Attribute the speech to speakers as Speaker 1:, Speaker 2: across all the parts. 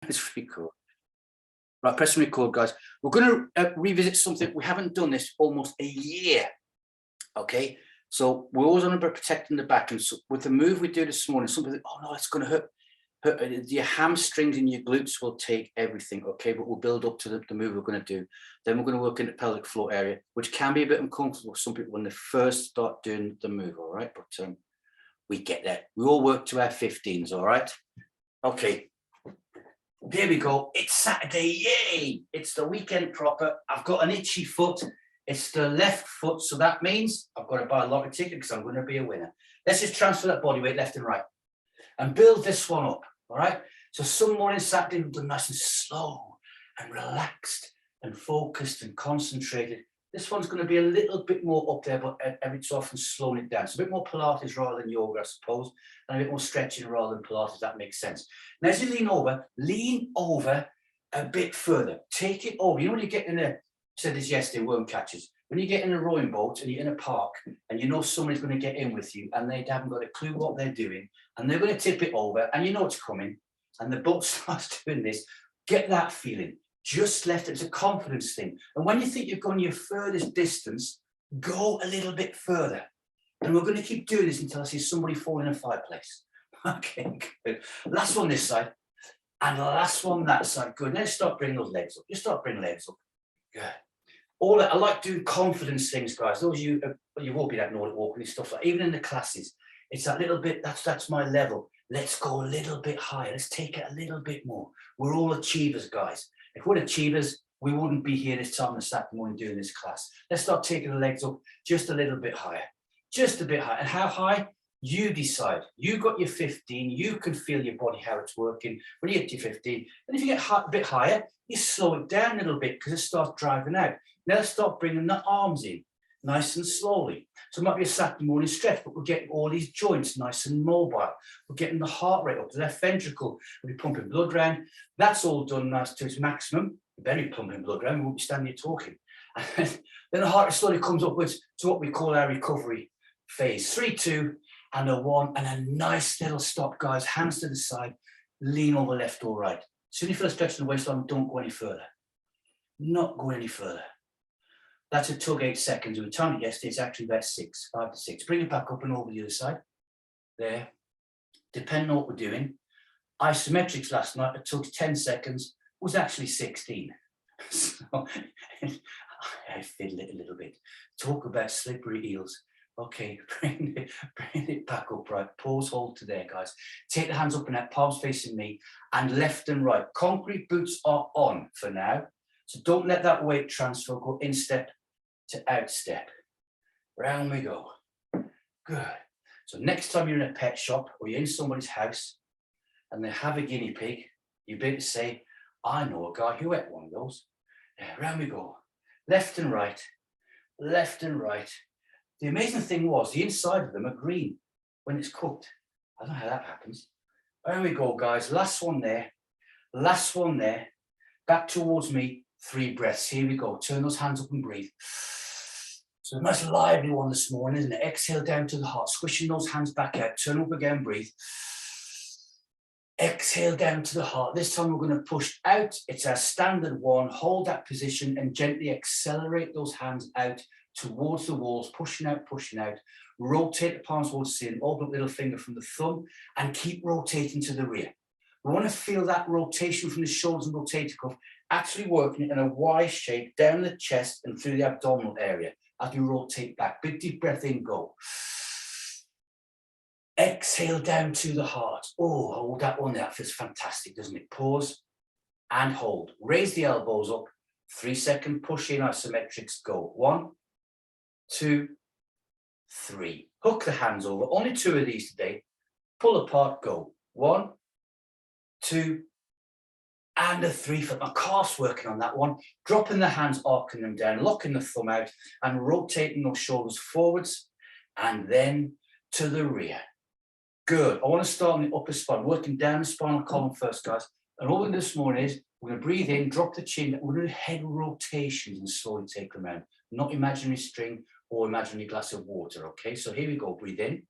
Speaker 1: It's really cool. Right, press record, guys. We're going to revisit something. We haven't done this almost a year. Okay, so we're always on about protecting the back, and so with the move we do this morning, something. Oh no, it's going to hurt. Your hamstrings and your glutes will take everything. Okay, but we'll build up to the move we're going to do. Then we're going to work in the pelvic floor area, which can be a bit uncomfortable for some people when they first start doing the move. All right, but we get there. We all work to our 15s. All right. Okay. Here we go. It's Saturday. Yay! It's the weekend proper. I've got an itchy foot. It's the left foot. So that means I've got to buy a lottery ticket because I'm going to be a winner. Let's just transfer that body weight left and right and build this one up. All right. So some morning Saturday, we've done nice and slow and relaxed and focused and concentrated. This one's going to be a little bit more up there, but every so often slowing it down. It's a bit more Pilates rather than yoga, I suppose, and a bit more stretching rather than Pilates. That makes sense. Now, as you lean over a bit further. Take it over. You know when you get in a, I said this yesterday, worm catchers. When you get in a rowing boat and you're in a park and you know somebody's going to get in with you and they haven't got a clue what they're doing and they're going to tip it over and you know it's coming and the boat starts doing this, get that feeling. Just left, it's a confidence thing. And when you think you've gone your furthest distance, go a little bit further. And we're going to keep doing this until I see somebody fall in a fireplace. Okay, good. Last one this side. And the last one that side. Good. Now start bringing those legs up. Just start bringing legs up. Good. All that, I like doing confidence things, guys. Those of you, you will be that Nordic walking and stuff like even in the classes. It's that little bit, that's my level. Let's go a little bit higher. Let's take it a little bit more. We're all achievers, guys. If we're achievers, we wouldn't be here this time on Saturday morning doing this class. Let's start taking the legs up just a little bit higher. Just a bit higher. And how high? You decide. You got your 15. You can feel your body, how it's working. When you get to your 15, and if you get a bit higher, you slow it down a little bit because it starts driving out. Now let's start bringing the arms in nice and slowly. So it might be a Saturday morning stretch, but we're getting all these joints nice and mobile. We're getting the heart rate up, the left ventricle. We'll be pumping blood around. That's all done nice to its maximum. We better be pumping blood around. We won't be standing here talking. And then the heart rate slowly comes upwards to what we call our recovery phase. 3, 2, and a 1, and a nice little stop, guys. Hands to the side, lean over left or right. As soon as you feel a stretch in the waistline, don't go any further. Not go any further. That's a tug 8 seconds. We timed it yesterday, it's actually about 5 to 6. Bring it back up and over the other side. There. Depending on what we're doing. Isometrics last night, it took 10 seconds, was actually 16. So I fiddle it a little bit. Talk about slippery heels. Okay, bring it back up, right? Pause, hold to there, guys. Take the hands up and out, palms facing me, and left and right. Concrete boots are on for now. So don't let that weight transfer, go in step to out step. Round we go. Good. So next time you're in a pet shop or you're in somebody's house and they have a guinea pig, you better say, I know a guy who ate one of those. Yeah, round we go. Left and right, left and right. The amazing thing was the inside of them are green when it's cooked. I don't know how that happens. There we go, guys. Last one there. Last one there. Back towards me. 3 breaths. Here we go. Turn those hands up and breathe. So a nice lively one this morning, isn't it? Exhale down to the heart, squishing those hands back out. Turn up again, breathe. Exhale down to the heart. This time we're going to push out. It's our standard one. Hold that position and gently accelerate those hands out towards the walls, pushing out, pushing out. Rotate the palms towards the ceiling, open up little finger from the thumb and keep rotating to the rear. We want to feel that rotation from the shoulders and rotator cuff actually working in a Y shape down the chest and through the abdominal area as we rotate back. Big deep breath in, go. Exhale down to the heart. Oh, hold that one there. That feels fantastic, doesn't it? Pause and hold. Raise the elbows up. 3-second push in isometrics, go. 1, 2, 3. Hook the hands over. Only 2 of these today. Pull apart, go. 1, 2, and a 3 foot. My calf's working on that one. Dropping the hands, arcing them down, locking the thumb out and rotating those shoulders forwards and then to the rear. Good. I want to start on the upper spine, working down the spinal column first, guys. And all we're going to do this morning is we're going to breathe in, drop the chin. We're going to do head rotations and slowly take them out. Not imaginary string or imaginary glass of water. Okay, so here we go. Breathe in.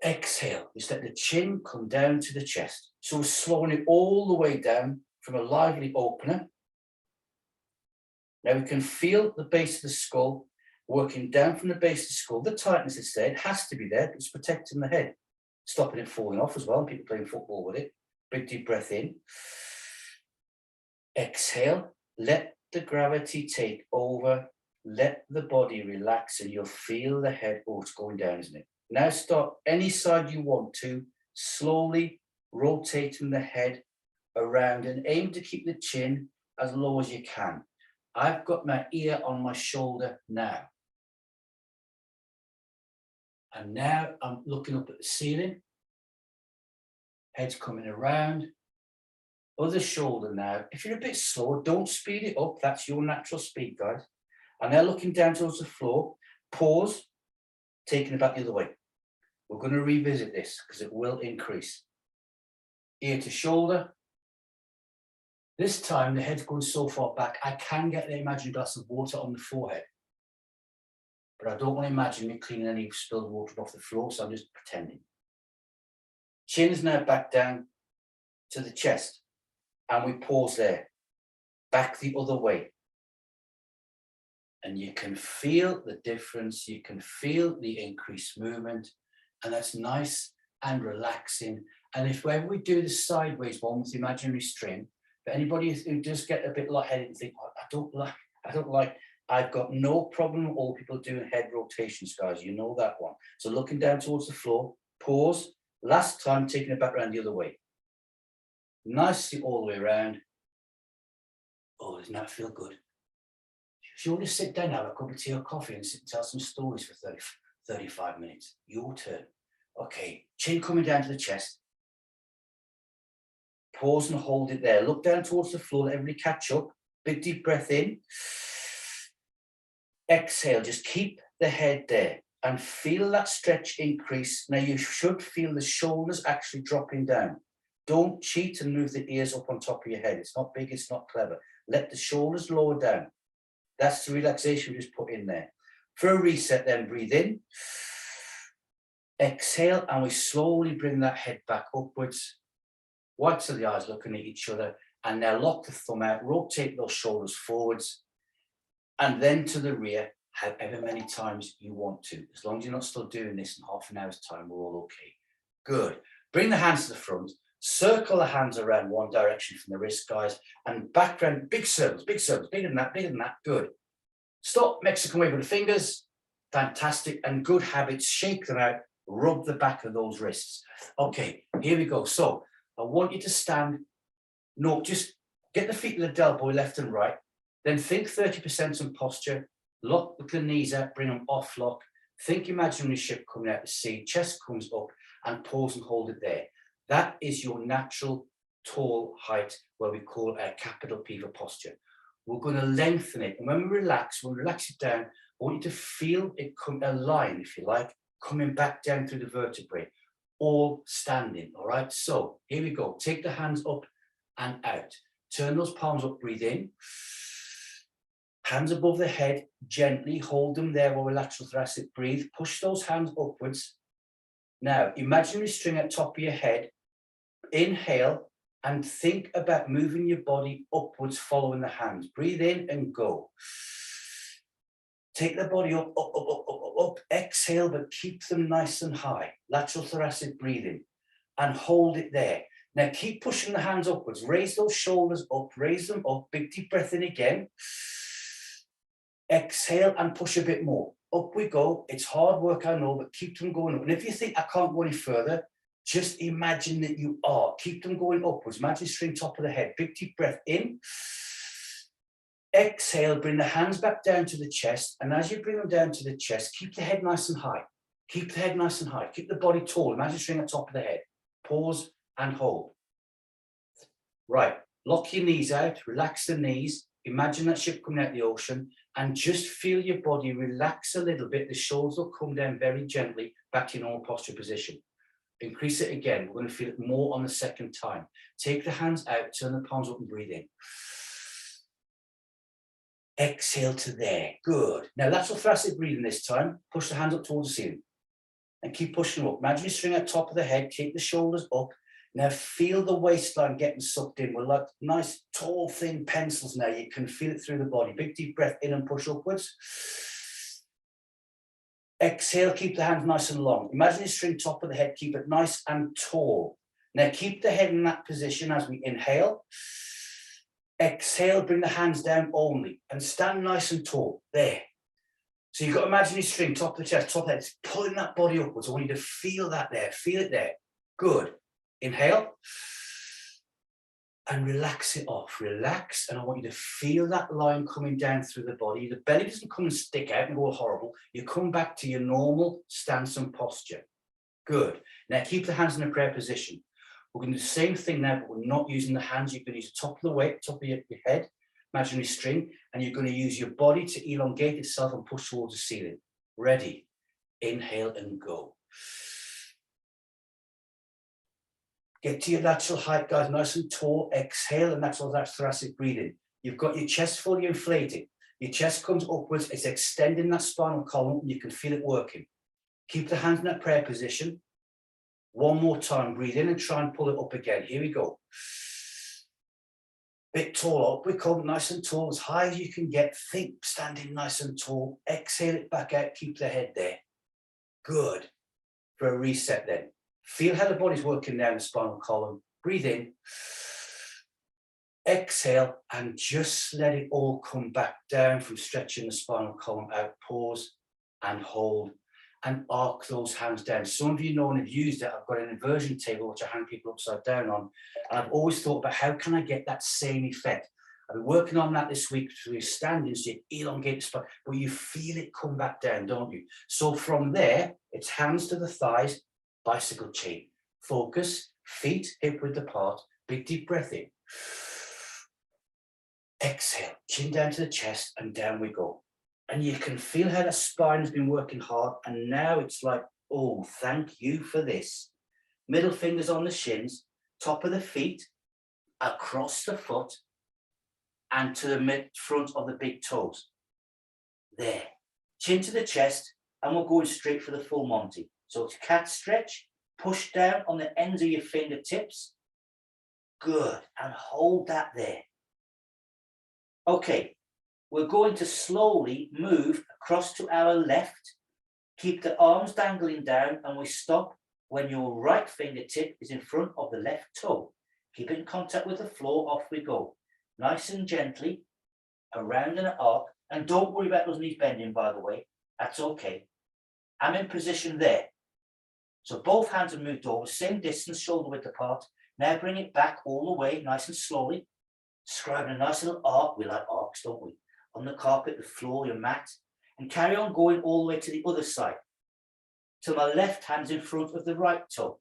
Speaker 1: Exhale, just let the chin come down to the chest. So we're slowing it all the way down from a lively opener. Now we can feel the base of the skull working down from the base of the skull. The tightness is there, it has to be there, but it's protecting the head, stopping it falling off as well, people playing football with it. Big deep breath in. Exhale, let the gravity take over, let the body relax, and you'll feel the head, oh, it's going down, isn't it? Now start any side you want to, slowly rotating the head around and aim to keep the chin as low as you can. I've got my ear on my shoulder now. And now I'm looking up at the ceiling. Head's coming around. Other shoulder now. If you're a bit slow, don't speed it up. That's your natural speed, guys. And now looking down towards the floor. Pause, taking it back the other way. We're going to revisit this because it will increase. Ear to shoulder. This time the head's going so far back, I can get the imaginary glass of water on the forehead. But I don't want to imagine me cleaning any spilled water off the floor, so I'm just pretending. Chin is now back down to the chest. And we pause there. Back the other way. And you can feel the difference. You can feel the increased movement. And that's nice and relaxing. And if whenever we do the sideways one with imaginary string, for anybody who does get a bit lightheaded and think, oh, I don't like, I've got no problem with all people doing head rotations, guys. You know that one. So looking down towards the floor, pause. Last time, taking it back around the other way. Nicely all the way around. Oh, doesn't that feel good? If you want to sit down, have a cup of tea or coffee and sit and tell some stories for 35 minutes. Your turn. Okay, chin coming down to the chest. Pause and hold it there. Look down towards the floor, let everybody catch up. Big deep breath in. Exhale, just keep the head there and feel that stretch increase. Now you should feel the shoulders actually dropping down. Don't cheat and move the ears up on top of your head. It's not big, it's not clever. Let the shoulders lower down. That's the relaxation we just put in there. For a reset, then breathe in. Exhale, and we slowly bring that head back upwards. Whites of the eyes looking at each other. And now lock the thumb out, rotate those shoulders forwards. And then to the rear, however many times you want to. As long as you're not still doing this in half an hour's time, we're all okay. Good. Bring the hands to the front. Circle the hands around one direction from the wrist, guys, and back around, big circles, bigger than that, good. Stop, Mexican wave with the fingers, fantastic, and good habits, shake them out, rub the back of those wrists. Okay, here we go. So I want you to stand, no, just get the feet to the del boy, left and right, then think 30% on posture, lock the knees out, bring them off lock, think imaginary ship coming out to sea, chest comes up, and pause and hold it there. That is your natural tall height, where we call a capital P for posture. We're going to lengthen it. And when we relax it down, I want you to feel it come a line, if you like, coming back down through the vertebrae, all standing, all right? So here we go. Take the hands up and out. Turn those palms up, breathe in. Hands above the head, gently hold them there while we lateral thoracic, breathe. Push those hands upwards. Now, imaginary string at top of your head. Inhale and think about moving your body upwards following the hands. Breathe in and go. Take the body up, up, up, up, up, up, up. Exhale, but keep them nice and high. Lateral thoracic breathing and hold it there. Now keep pushing the hands upwards. Raise those shoulders up, raise them up. Big deep breath in again. Exhale and push a bit more. Up we go. It's hard work, I know, but keep them going up. And if you think I can't go any further, just imagine that you are. Keep them going upwards. Imagine string top of the head. Big deep breath in. Exhale, bring the hands back down to the chest. And as you bring them down to the chest, keep the head nice and high. Keep the head nice and high. Keep the body tall. Imagine string at top of the head. Pause and hold. Right. Lock your knees out. Relax the knees. Imagine that ship coming out of the ocean. And just feel your body relax a little bit. The shoulders will come down very gently back to your normal posture position. Increase it again. We're going to feel it more on the second time. Take the hands out, turn the palms up and breathe in. Exhale to there. Good. Now lateral thoracic breathing this time. Push the hands up towards the ceiling. and keep pushing up. Imagine you string at top of the head, keep the shoulders up. Now feel the waistline getting sucked in. We're like nice, tall, thin pencils now. You can feel it through the body. Big deep breath in and push upwards. Exhale, keep the hands nice and long. Imagine you string top of the head, keep it nice and tall. Now keep the head in that position as we inhale. Exhale, bring the hands down only and stand nice and tall. There. So you've got to imagine you string top of the chest, top of the head, it's pulling that body upwards. I want you to feel that there, feel it there. Good. Inhale and relax it off. Relax, and I want you to feel that line coming down through the body. The belly doesn't come and stick out and go horrible. You come back to your normal stance and posture. Good. Now keep the hands in a prayer position. We're going to do the same thing now, but we're not using the hands. You're going to use the top of the weight, top of your head, imaginary string, and you're going to use your body to elongate itself and push towards the ceiling. Ready? Inhale and go. Get to your natural height, guys, nice and tall. Exhale, and that's all that thoracic breathing. You've got your chest fully inflated. Your chest comes upwards. It's extending that spinal column, and you can feel it working. Keep the hands in that prayer position. One more time, breathe in and try and pull it up again. Here we go. Bit tall, up we come, nice and tall, as high as you can get. Think standing nice and tall. Exhale it back out, keep the head there. Good. For a reset then. Feel how the body's working down the spinal column. Breathe in. Exhale and just let it all come back down from stretching the spinal column out. Pause and hold and arc those hands down. Some of you know and have used it. I've got an inversion table which I hang people upside down on. And I've always thought about how can I get that same effect. I've been working on that this week through standing, so you elongate the spine, but you feel it come back down, don't you? So from there, it's hands to the thighs, bicycle chain. Focus, feet hip width apart, big deep breath in. Exhale, chin down to the chest and down we go. And you can feel how the spine has been working hard, and now it's like, oh, thank you for this. Middle fingers on the shins, top of the feet, across the foot, and to the mid front of the big toes. There. Chin to the chest, and we're going straight for the full Monty. So it's cat stretch, push down on the ends of your fingertips. Good, and hold that there. Okay. We're going to slowly move across to our left. Keep the arms dangling down, and we stop when your right fingertip is in front of the left toe. Keep it in contact with the floor, off we go. Nice and gently, around an arc, and don't worry about those knees bending, by the way. That's okay. I'm in position there. So both hands are moved over, same distance, shoulder width apart. Now bring it back all the way, nice and slowly. Describing a nice little arc. We like arcs, don't we? On the carpet, the floor, your mat, and carry on going all the way to the other side. Till my left hand's in front of the right toe,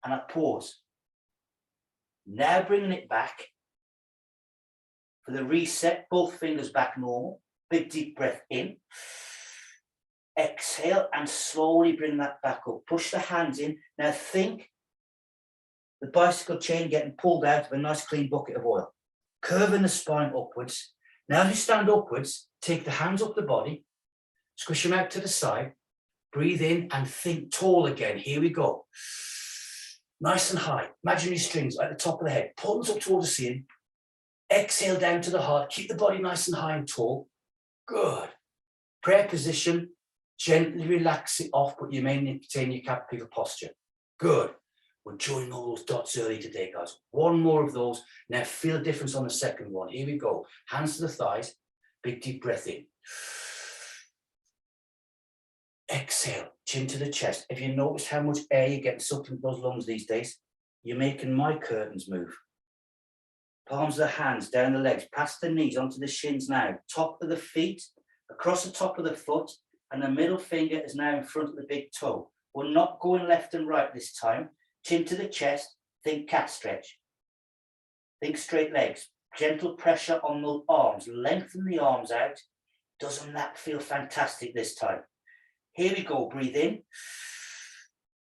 Speaker 1: and I pause. Now bringing it back. For the reset, both fingers back normal. Big deep breath in. Exhale and slowly bring that back up. Push the hands in. Now think the bicycle chain getting pulled out of a nice clean bucket of oil. Curving the spine upwards. Now as you stand upwards, take the hands up the body, squish them out to the side, breathe in and think tall again. Here we go. Nice and high. Imaginary strings at the top of the head. Pull them up towards the ceiling. Exhale down to the heart. Keep the body nice and high and tall. Good. Prayer position. Gently relax it off, but you maintain your capital posture. Good. We're joining all those dots early today, guys. One more of those. Now feel a difference on the second one. Here we go. Hands to the thighs. Big deep breath in. Exhale. Chin to the chest. If you notice how much air you're getting sucked into those lungs these days, you're making my curtains move. Palms of the hands down the legs, past the knees, onto the shins now. Top of the feet, across the top of the foot, and the middle finger is now in front of the big toe. We're not going left and right this time. Chin to the chest, think cat stretch. Think straight legs, gentle pressure on the arms, lengthen the arms out. Doesn't that feel fantastic this time? Here we go, breathe in.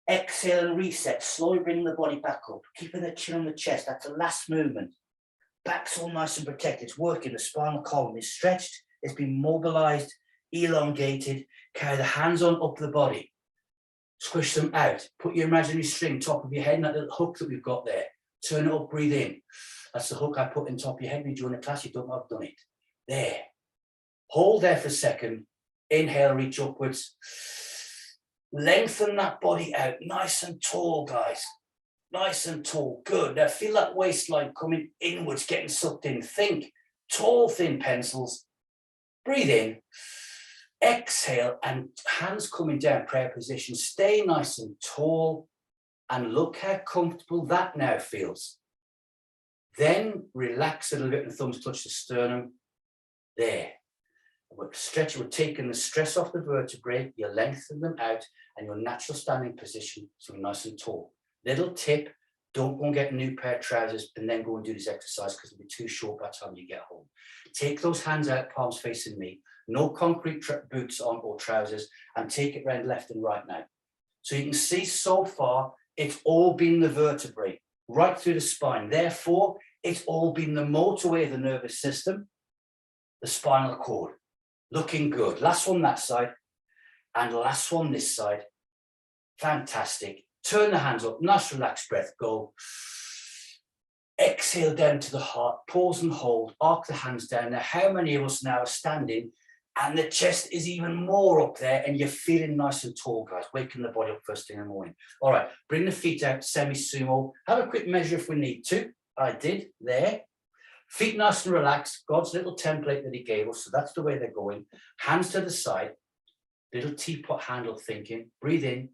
Speaker 1: Exhale and reset, slowly bringing the body back up, keeping the chin on the chest, that's the last movement. Back's all nice and protected, it's working, the spinal column is stretched, it's been mobilized, elongated, carry the hands on up the body. Squish them out. Put your imaginary string top of your head, and that little hook that we've got there. Turn it up, breathe in. That's the hook I put in top of your head when you join the class. You don't know I've done it. There. Hold there for a second. Inhale, reach upwards. Lengthen that body out. Nice and tall, guys. Nice and tall. Good. Now feel that waistline coming inwards, getting sucked in. Think tall, thin pencils. Breathe in. Exhale, and hands coming down, prayer position. Stay nice and tall, and look how comfortable that now feels. Then relax a little bit, and the thumbs touch the sternum. There. We're stretching, we're taking the stress off the vertebrae, you lengthen them out, and your natural standing position, so you're nice and tall. Little tip, don't go and get a new pair of trousers and then go and do this exercise, because it'll be too short by the time you get home. Take those hands out, palms facing me, no concrete boots on or trousers, and take it round left and right now. So you can see so far, it's all been the vertebrae, right through the spine. Therefore, it's all been the motorway of the nervous system, the spinal cord. Looking good. Last one that side, and last one this side. Fantastic. Turn the hands up, nice relaxed breath, go. Exhale down to the heart, pause and hold, arc the hands down. Now, how many of us now are standing and the chest is even more up there and you're feeling nice and tall, guys, waking the body up first thing in the morning. All right, bring the feet out, semi-sumo. Have a quick measure if we need to. I did, there. Feet nice and relaxed, God's little template that he gave us, so that's the way they're going. Hands to the side, little teapot handle thinking, breathe in,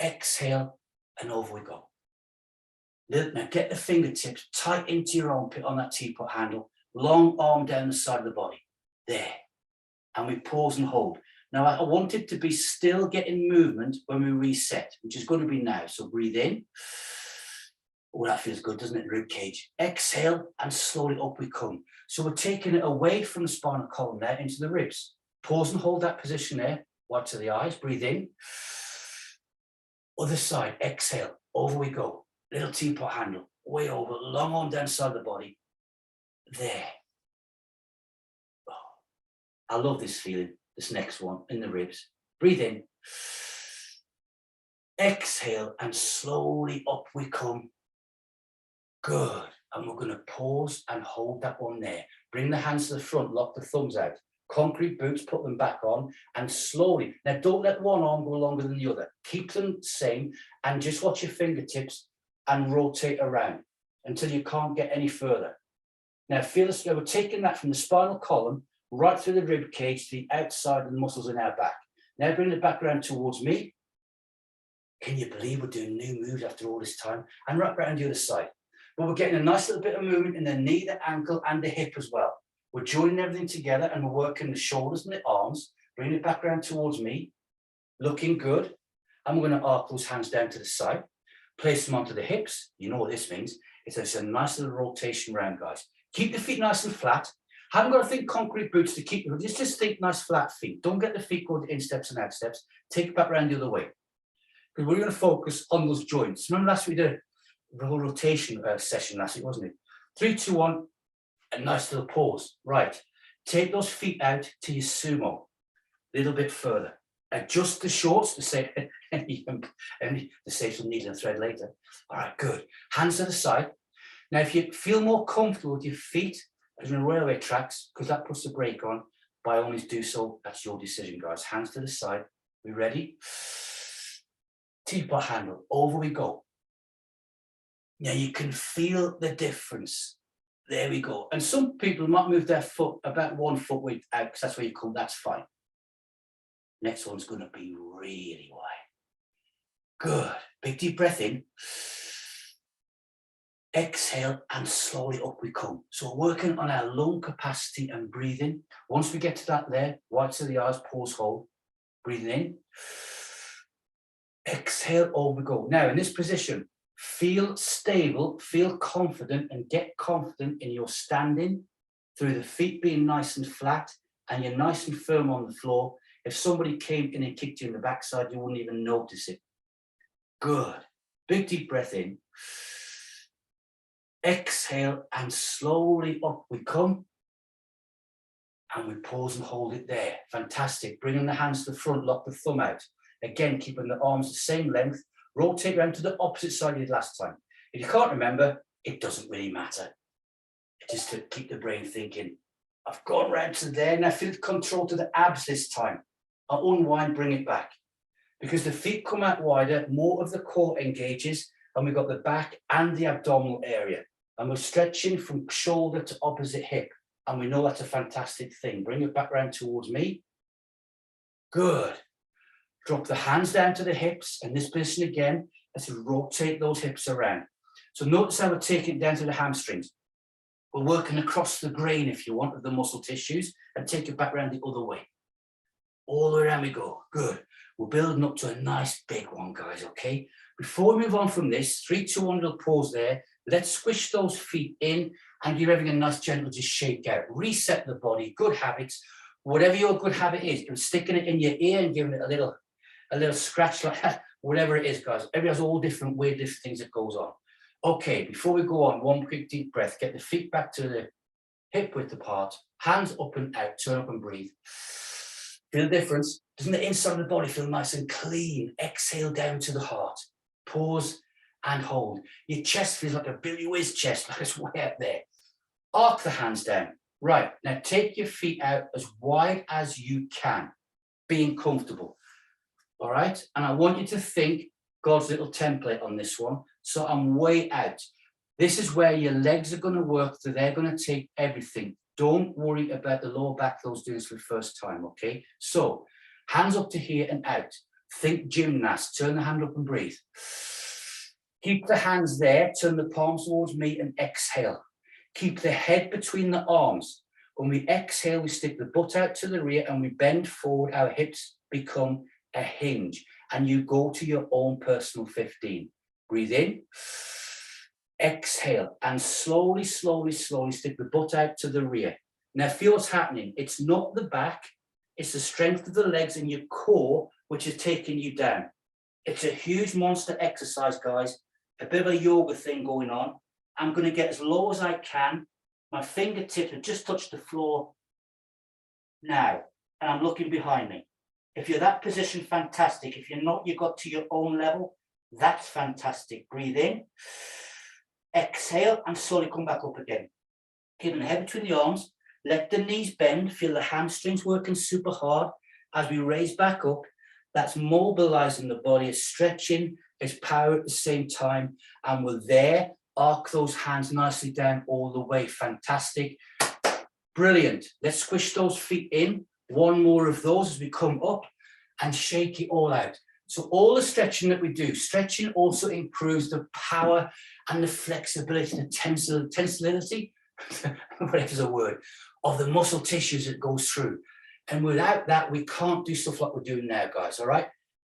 Speaker 1: exhale, and over we go. Now get the fingertips tight into your armpit on that teapot handle, long arm down the side of the body, there. And we pause and hold. Now I want it to be still getting movement when we reset, which is going to be now, so breathe in. Oh, that feels good, doesn't it, rib cage? Exhale, and slowly up we come. So we're taking it away from the spinal column there into the ribs. Pause and hold that position there. Wide to the eyes, breathe in. Other side, exhale, over we go. Little teapot handle, way over, long arm down side of the body. There. Oh, I love this feeling, this next one, in the ribs. Breathe in. Exhale, and slowly up we come. Good. And we're going to pause and hold that one there. Bring the hands to the front, lock the thumbs out. Concrete boots, put them back on, and slowly. Now, don't let one arm go longer than the other. Keep them same, and just watch your fingertips and rotate around until you can't get any further. Now, feel this. We're taking that from the spinal column right through the rib cage to the outside of the muscles in our back. Now, bring it back around towards me. Can you believe we're doing new moves after all this time? And right around the other side. But we're getting a nice little bit of movement in the knee, the ankle, and the hip as well. We're joining everything together and we're working the shoulders and the arms. Bring it back around towards me. Looking good. And we're going to arc those hands down to the side. Place them onto the hips. You know what this means. It's a nice little rotation round, guys. Keep the feet nice and flat. Haven't got to think concrete boots to keep them. Just think nice flat feet. Don't get the feet going to insteps and outsteps. Take it back around the other way. Because we're going to focus on those joints. Remember last week we did the whole rotation session last week, wasn't it? 3, 2, 1, a nice little pause. Right, take those feet out to your sumo, a little bit further. Adjust the shorts to save, to save some needle and thread later. All right, good. Hands to the side. Now, if you feel more comfortable with your feet as in railway tracks, because that puts the brake on, by all means do so. That's your decision, guys. Hands to the side. We ready? Teapot handle. Over we go. Now you can feel the difference. There we go. And some people might move their foot about 1 foot width out because that's where you come. That's fine. Next one's going to be really wide. Good. Big deep breath in. Exhale, and slowly up we come. So we're working on our lung capacity and breathing. Once we get to that there, wide to the eyes, pause, hold. Breathing in. Exhale, over we go. Now in this position, feel stable, feel confident, and get confident in your standing through the feet being nice and flat and you're nice and firm on the floor. If somebody came in and kicked you in the backside, you wouldn't even notice it. Good. Big deep breath in. Exhale, and slowly up we come. And we pause and hold it there. Fantastic. Bringing the hands to the front, lock the thumb out. Again, keeping the arms the same length. Rotate around to the opposite side you did last time. If you can't remember, it doesn't really matter. It's just to keep the brain thinking, I've gone round to there, and I feel control to the abs this time. I'll unwind, bring it back. Because the feet come out wider, more of the core engages, and we've got the back and the abdominal area. And we're stretching from shoulder to opposite hip. And we know that's a fantastic thing. Bring it back round towards me. Good. Drop the hands down to the hips, and this position again, let's rotate those hips around. So notice how we're taking it down to the hamstrings. We're working across the grain, if you want, of the muscle tissues, and take it back around the other way. All the way around we go. Good. We're building up to a nice big one, guys, okay? Before we move on from this, 3, 2, 1, little pause there. Let's squish those feet in and give everything a nice gentle just shake out. Reset the body, good habits. Whatever your good habit is, you're sticking it in your ear and giving it a little scratch like that, whatever it is, guys. Everybody has all different weird different things that goes on. Okay, before we go on, one quick deep breath. Get the feet back to the hip width apart, hands up and out, turn up and breathe. Feel the difference? Doesn't the inside of the body feel nice and clean? Exhale down to the heart. Pause and hold. Your chest feels like a Billy Whiz chest, like it's way up there. Arc the hands down. Right, now take your feet out as wide as you can, being comfortable. All right, and I want you to think God's little template on this one. So I'm way out. This is where your legs are going to work, so they're going to take everything. Don't worry about the lower back, those doing this for the first time, okay? So hands up to here and out. Think gymnast, turn the hand up and breathe. Keep the hands there, turn the palms towards me and exhale. Keep the head between the arms. When we exhale, we stick the butt out to the rear and we bend forward, our hips become a hinge and you go to your own personal 15. Breathe in, exhale, and slowly, slowly, slowly stick the butt out to the rear. Now feel what's happening. It's not the back, it's the strength of the legs and your core which is taking you down. It's a huge monster exercise, guys. A bit of a yoga thing going on. I'm going to get as low as I can. My fingertips have just touched the floor now, and I'm looking behind me. If you're that position, fantastic. If you're not, you got to your own level. That's fantastic. Breathe in, exhale, and slowly come back up again. Keeping the head between the arms. Let the knees bend. Feel the hamstrings working super hard as we raise back up. That's mobilizing the body. It's stretching. It's power at the same time. And we're there. Arc those hands nicely down all the way. Fantastic. Brilliant. Let's squish those feet in. One more of those as we come up and shake it all out. So all the stretching that we do, stretching also improves the power and the flexibility, the tensility, whatever's a word, of the muscle tissues that goes through. And without that, we can't do stuff like we're doing now, guys, all right?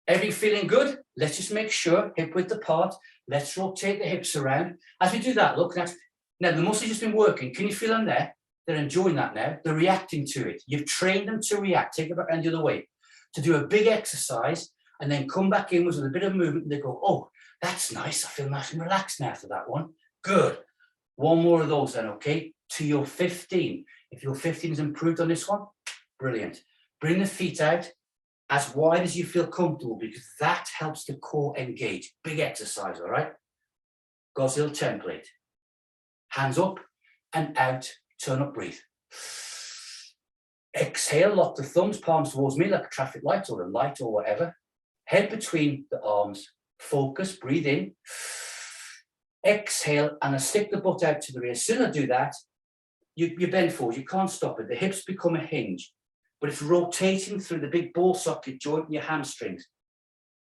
Speaker 1: Everything feeling good? Let's just make sure, hip width apart. Let's rotate the hips around. As we do that, look, now the muscles just been working. Can you feel them there? They're enjoying that now. They're reacting to it. You've trained them to react. Take it back around the other way. To do a big exercise and then come back in with a bit of movement and they go, oh, that's nice. I feel nice and relaxed now after that one. Good. One more of those then, okay? To your 15. If your 15 is improved on this one, brilliant. Bring the feet out as wide as you feel comfortable because that helps the core engage. Big exercise, all right? God's little template. Hands up and out. Turn up, breathe. Exhale, lock the thumbs, palms towards me like a traffic light or a light or whatever. Head between the arms. Focus, breathe in. Exhale, and I stick the butt out to the rear. As soon as I do that, you bend forward. You can't stop it. The hips become a hinge, but it's rotating through the big ball socket joint in your hamstrings.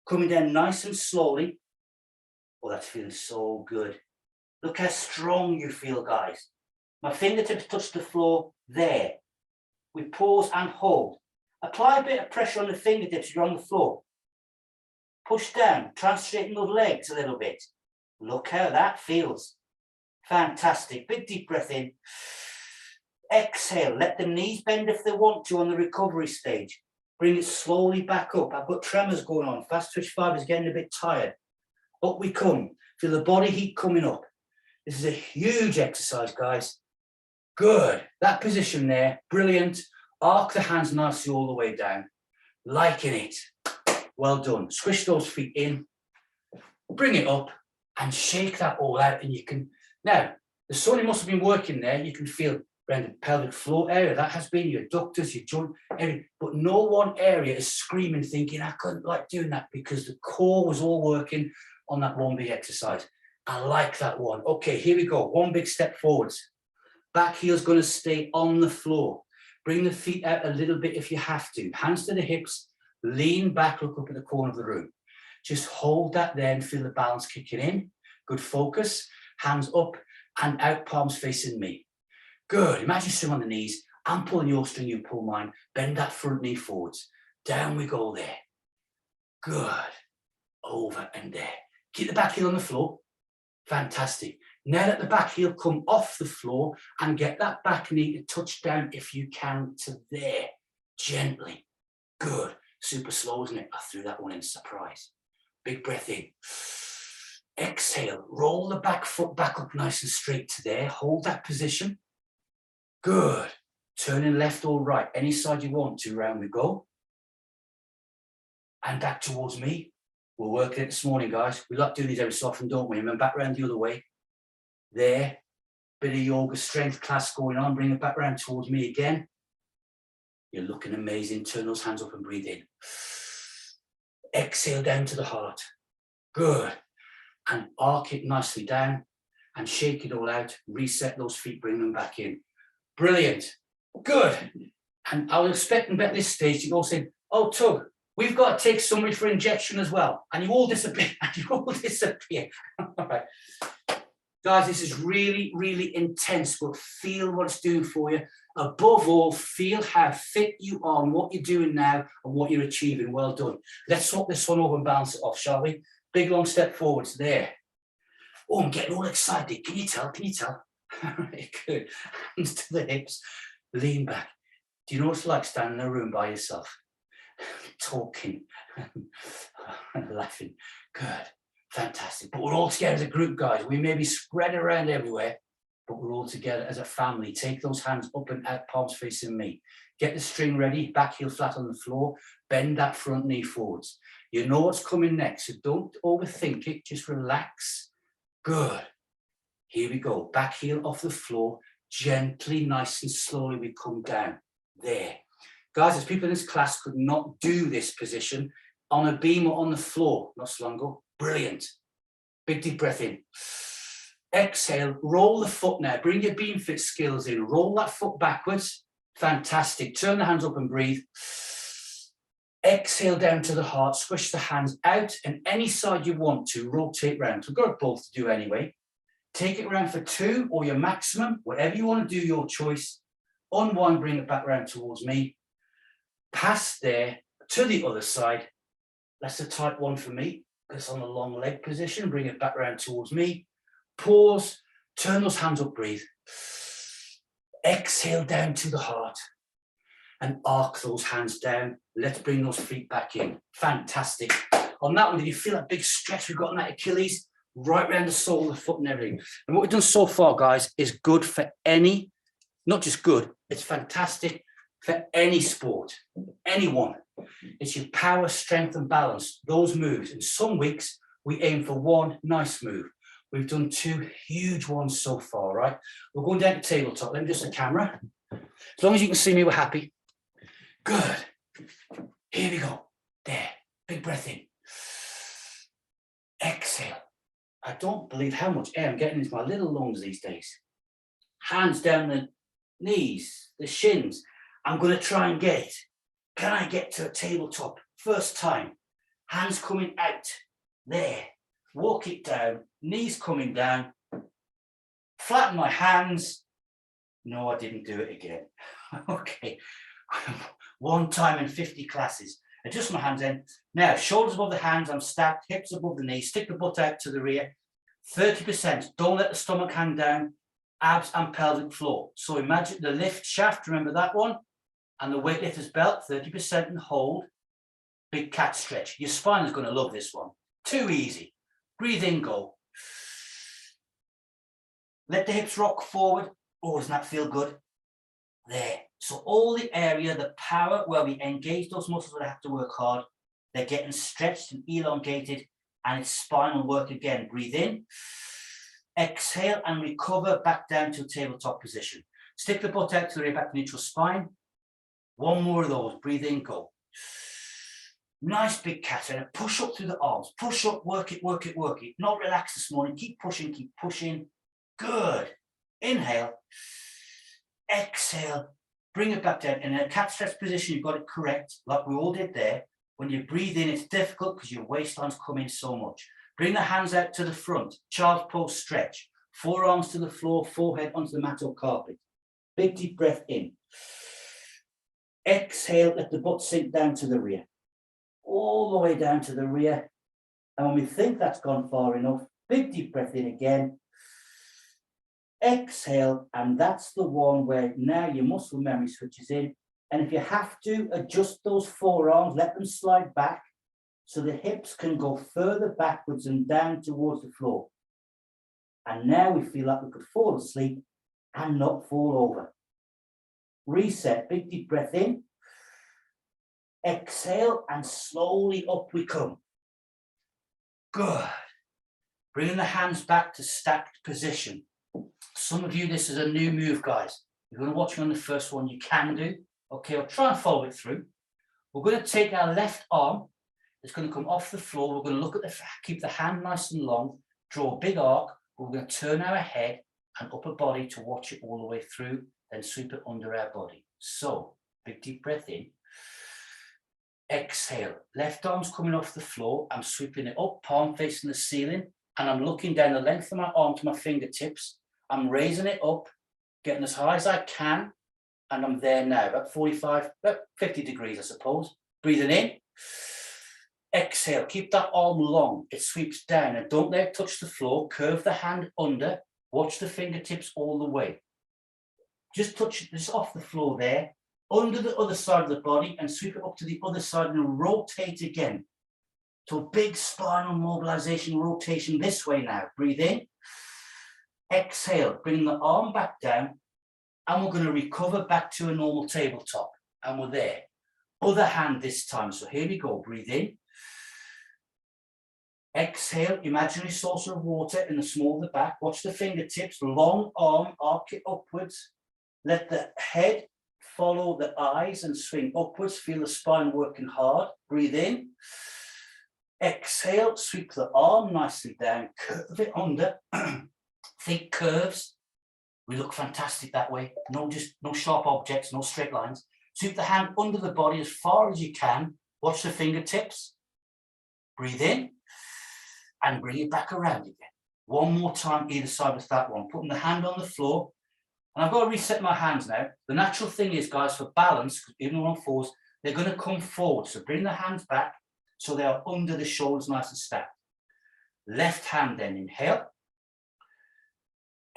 Speaker 1: Coming down nice and slowly. Oh, that's feeling so good. Look how strong you feel, guys. My fingertips touch the floor there. We pause and hold. Apply a bit of pressure on the fingertips if you're on the floor. Push down, try and straighten those legs a little bit. Look how that feels. Fantastic. Big deep breath in. Exhale. Let the knees bend if they want to on the recovery stage. Bring it slowly back up. I've got tremors going on. Fast twitch fibers getting a bit tired. Up we come. Feel the body heat coming up. This is a huge exercise, guys. Good. That position there, brilliant. Arc the hands nicely all the way down. Liking it. Well done. Squish those feet in, bring it up and shake that all out. And you can, now, the sun must have been working there. You can feel around the pelvic floor area. That has been your adductors, your joint area. But no one area is screaming, thinking, I couldn't like doing that, because the core was all working on that one big exercise. I like that one. Okay, here we go. One big step forwards. Back heel's going to stay on the floor. Bring the feet out a little bit if you have to. Hands to the hips. Lean back, look up at the corner of the room. Just hold that there and feel the balance kicking in. Good focus. Hands up and out, palms facing me. Good. Imagine sitting on the knees. I'm pulling your string, you pull mine. Bend that front knee forwards. Down we go there. Good. Over and there. Keep the back heel on the floor. Fantastic. Now let the back heel come off the floor and get that back knee to touch down if you can to there. Gently. Good. Super slow, isn't it? I threw that one in, surprise. Big breath in. Exhale. Roll the back foot back up nice and straight to there. Hold that position. Good. Turning left or right. Any side you want to. Round we go. And back towards me. We're working it this morning, guys. We like doing these every so often, don't we? And then back round the other way. There. Bit of yoga strength class going on. Bring it back round towards me again. You're looking amazing. Turn those hands up and breathe in. Exhale down to the heart. Good. And arc it nicely down and shake it all out. Reset those feet, bring them back in. Brilliant. Good. And I was expecting at this stage to go say, oh, Tug, we've got to take somebody for injection as well. And you all disappear. And you all disappear. All right. Guys, this is really, really intense, but feel what it's doing for you. Above all, feel how fit you are and what you're doing now and what you're achieving. Well done. Let's swap this one over and balance it off, shall we? Big long step forwards there. Oh, I'm getting all excited. Can you tell? Can you tell? Good. Hands to the hips. Lean back. Do you know what it's like standing in a room by yourself? Talking and laughing. Good. Fantastic. But we're all together as a group, guys. We may be spread around everywhere, but we're all together as a family. Take those hands up and out, palms facing me. Get the string ready, back heel flat on the floor. Bend that front knee forwards. You know what's coming next, so don't overthink it. Just relax. Good. Here we go. Back heel off the floor. Gently, nice and slowly we come down. There. Guys, there's people in this class could not do this position on a beam or on the floor not so long ago. Brilliant. Big deep breath in. Exhale, roll the foot now. Bring your beam fit skills in. Roll that foot backwards. Fantastic. Turn the hands up and breathe. Exhale down to the heart. Squish the hands out and any side you want to. Rotate round. We've got both to do anyway. Take it around for 2 or your maximum. Whatever you want to do, your choice. Unwind, bring it back round towards me. Pass there to the other side. That's a tight one for me. It's on the long leg position. Bring it back round towards me. Pause. Turn those hands up. Breathe. Exhale down to the heart. And arc those hands down. Let's bring those feet back in. Fantastic. On that one, did you feel that big stretch we've got on that Achilles? Right around the sole of the foot and everything. And what we've done so far, guys, is good for any, not just good, it's fantastic for any sport, anyone. It's your power, strength, and balance, those moves. In some weeks, we aim for one nice move. We've done 2 huge ones so far, right? We're going down to tabletop. Let me just the camera. As long as you can see me, we're happy. Good. Here we go. There. Big breath in. Exhale. I don't believe how much air I'm getting into my little lungs these days. Hands down the knees, the shins. I'm going to try and get it. Can I get to a tabletop? First time. Hands coming out. There. Walk it down. Knees coming down. Flatten my hands. No, I didn't do it again. Okay. 1 time in 50 classes. Adjust my hands in. Now, shoulders above the hands. I'm stacked. Hips above the knees. Stick the butt out to the rear. 30%. Don't let the stomach hang down. Abs and pelvic floor. So imagine the lift shaft. Remember that one? And the weightlifter's belt, 30% and hold. Big cat stretch. Your spine is going to love this one. Too easy. Breathe in, go. Let the hips rock forward. Oh, doesn't that feel good? There. So all the area, the power where we engage those muscles where they have to work hard, They're getting stretched and elongated, and it's spinal work again. Breathe in, exhale, and recover back down to a tabletop position. Stick the butt out to the rear back neutral spine. One more of those. Breathe in, go. Nice big cat, and push up through the arms. Push up, work it, work it, work it. Not relax this morning. Keep pushing, keep pushing. Good. Inhale. Exhale. Bring it back down. In a cat stretch position, you've got it correct, like we all did there. When you breathe in, it's difficult because your waistline's come in so much. Bring the hands out to the front. Child's pose stretch. Forearms to the floor, forehead onto the mat or carpet. Big deep breath in. Exhale, let the butt sink down to the rear. All the way down to the rear. And when we think that's gone far enough, big deep breath in again. Exhale, and that's the one where now your muscle memory switches in. And if you have to, adjust those forearms, let them slide back so the hips can go further backwards and down towards the floor. And now we feel like we could fall asleep and not fall over. Reset, big deep breath in. Exhale, and slowly up we come. Good. Bringing the hands back to stacked position. Some of you, this is a new move, guys. You're going to watch me on the first one, you can do. Okay, I'll try and follow it through. We're going to take our left arm. It's going to come off the floor. We're going to look at keep the hand nice and long, draw a big arc. We're going to turn our head and upper body to watch it all the way through, then sweep it under our body. So, big deep breath in. Exhale. Left arm's coming off the floor. I'm sweeping it up, palm facing the ceiling, and I'm looking down the length of my arm to my fingertips. I'm raising it up, getting as high as I can, and I'm there now, about 50 degrees, I suppose. Breathing in. Exhale, keep that arm long. It sweeps down, and don't let it touch the floor. Curve the hand under. Watch the fingertips all the way. Just touch this off the floor there, under the other side of the body, and sweep it up to the other side and rotate again. So a big spinal mobilization, rotation this way now. Breathe in. Exhale, bring the arm back down, and we're going to recover back to a normal tabletop. And we're there. Other hand this time. So here we go. Breathe in. Exhale, imaginary source of water in the small of the back. Watch the fingertips, long arm, arc it upwards. Let the head follow the eyes and swing upwards. Feel the spine working hard. Breathe in. Exhale, sweep the arm nicely down, curve it under. Think curves. We look fantastic that way. No sharp objects, no straight lines. Sweep the hand under the body as far as you can. Watch the fingertips. Breathe in and bring it back around again. One more time either side with that one. Putting the hand on the floor. And I've got to reset my hands now. The natural thing is, guys, for balance, even on fours, they're going to come forward. So bring the hands back so they are under the shoulders, nice and stacked. Left hand then, inhale.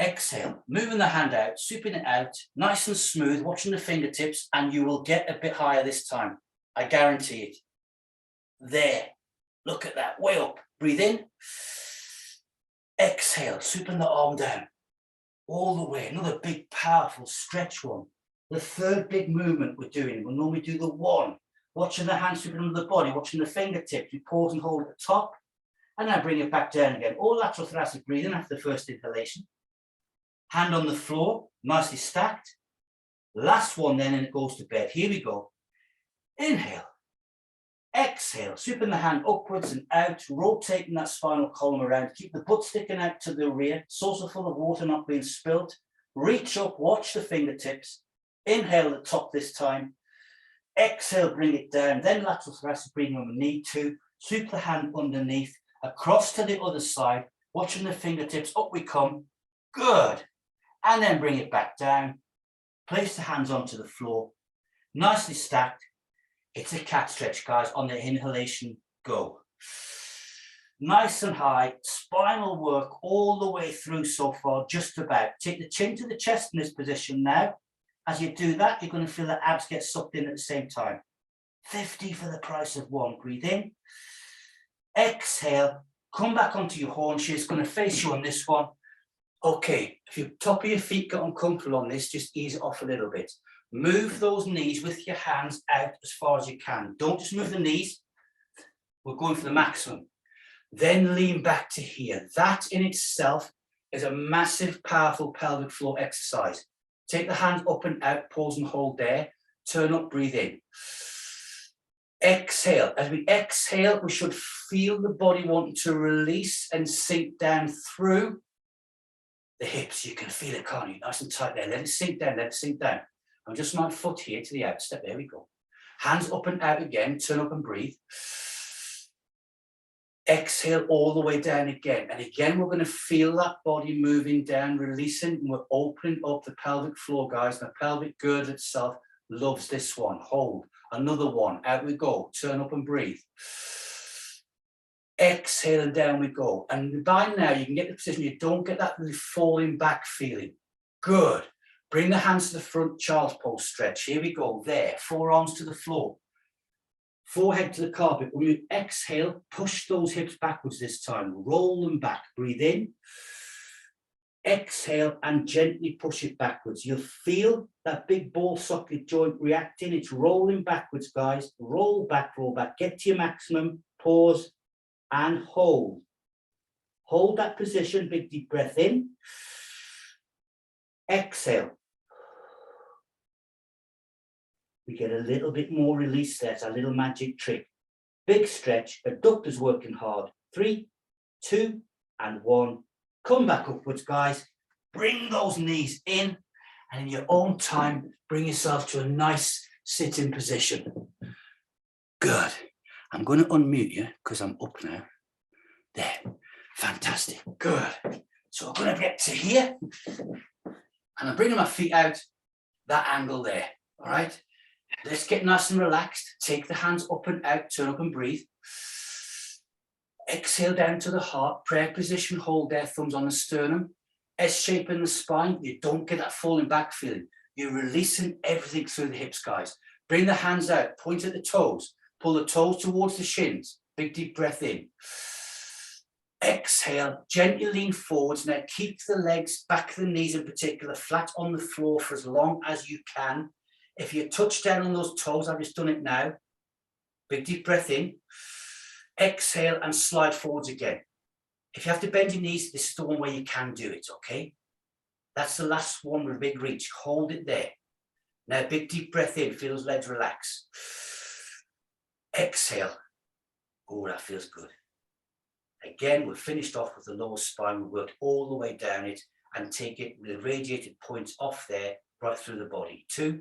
Speaker 1: Exhale, moving the hand out, sweeping it out, nice and smooth, watching the fingertips, and you will get a bit higher this time. I guarantee it. There. Look at that, way up. Breathe in. Exhale, sweeping the arm down. All the way. Another big, powerful stretch one. The third big movement we're doing, we'll normally do the one. Watching the hand sweeping under the body, watching the fingertips. We pause and hold at the top, and then bring it back down again. All lateral thoracic breathing after the first inhalation. Hand on the floor, nicely stacked. Last one then, and it goes to bed. Here we go. Inhale. Exhale, sweeping the hand upwards and out, rotating that spinal column around. Keep the butt sticking out to the rear, saucer full of water not being spilled. Reach up, watch the fingertips. Inhale at the top this time. Exhale, bring it down. Then lateral thoracic breathing when we need to. Sweep the hand underneath, across to the other side, watching the fingertips. Up we come. Good. And then bring it back down. Place the hands onto the floor. Nicely stacked. It's a cat stretch, guys. On the inhalation, go. Nice and high. Spinal work all the way through so far, just about. Take the chin to the chest in this position now. As you do that, you're going to feel the abs get sucked in at the same time. 50 for the price of one. Breathe in. Exhale. Come back onto your haunches. Going to face you on this one. Okay, if your top of your feet get uncomfortable on this, just ease it off a little bit. Move those knees with your hands out as far as you can. Don't just move the knees. We're going for the maximum. Then lean back to here. That in itself is a massive, powerful pelvic floor exercise. Take the hand up and out, pause and hold there. Turn up, breathe in. Exhale. As we exhale, we should feel the body wanting to release and sink down through the hips. You can feel it, can't you? Nice and tight there. Let it sink down, let it sink down. I'm just my foot here to the outstep. There we go. Hands up and out again. Turn up and breathe. Exhale all the way down again. And again, we're going to feel that body moving down, releasing. And we're opening up the pelvic floor, guys. The pelvic girdle itself loves this one. Hold. Another one. Out we go. Turn up and breathe. Exhale and down we go. And by now, you can get the position. You don't get that really falling back feeling. Good. Bring the hands to the front, child's pose stretch. Here we go. There. Forearms to the floor. Forehead to the carpet. When you exhale, push those hips backwards this time. Roll them back. Breathe in. Exhale and gently push it backwards. You'll feel that big ball socket joint reacting. It's rolling backwards, guys. Roll back, roll back. Get to your maximum. Pause and hold. Hold that position. Big deep breath in. Exhale. We get a little bit more release there. It's a little magic trick. Big stretch. Adductors working hard. 3, 2, and 1. Come back upwards, guys. Bring those knees in. And in your own time, bring yourself to a nice sitting position. Good. I'm going to unmute you because I'm up now. There. Fantastic. Good. So I'm going to get to here. And I'm bringing my feet out that angle there. All right. Let's get nice and relaxed. Take the hands up and out, turn up and breathe. Exhale down to the heart, prayer position, hold there, thumbs on the sternum. S shape in the spine. You don't get that falling back feeling. You're releasing everything through the hips, guys. Bring the hands out, point at the toes, pull the toes towards the shins. Big deep breath in. Exhale, gently lean forwards. Now keep the legs, back of the knees in particular, flat on the floor for as long as you can. If you touch down on those toes, I've just done it now. Big deep breath in. Exhale and slide forwards again. If you have to bend your knees, this is the one where you can do it, okay? That's the last one with a big reach. Hold it there. Now big deep breath in, feel those legs relax. Exhale. Oh, that feels good. Again, we've finished off with the lower spine. We worked all the way down it and take it with the radiated points off there, right through the body. 2.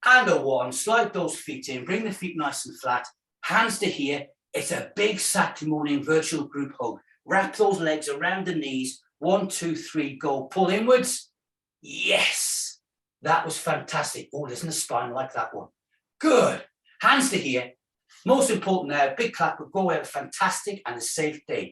Speaker 1: And a 1, slide those feet in, bring the feet nice and flat, hands to here. It's a big Saturday morning virtual group hug. Wrap those legs around the knees. 1, 2, 3, go. Pull inwards. Yes, that was fantastic. Oh, listen to the spine like that one. Good. Hands to here. Most important now, big clap. We'll go have a fantastic and a safe day.